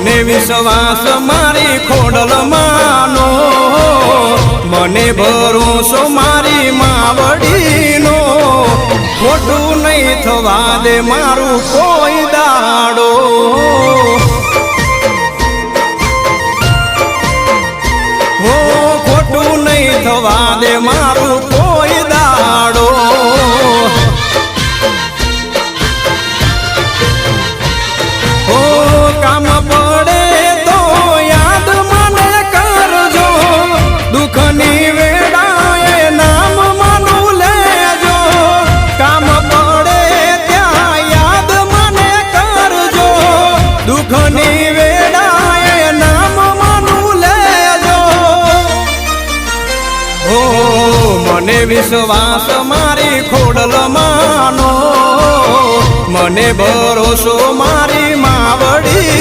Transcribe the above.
મને વિશ્વાસ મારી ખોડલ માનો, મને ભરોસો મારી માવડીનો, ખોટું નહીં થવા દે મારું કોઈ દાડો। હો ખોટું નહીં થવા દે મારું કોઈ દાડો। હો કામ પડે તો યાદ મને કરજો, દુઃખની વેળાએ નામ માનું લેજો। કામ પડે ત્યાં યાદ મને કરજો, દુઃખની વેળાએ નામ માનું લેજો। હો મને વિશ્વાસ મારી ખોડલ માનો, મને ભરોસો મારી માવડી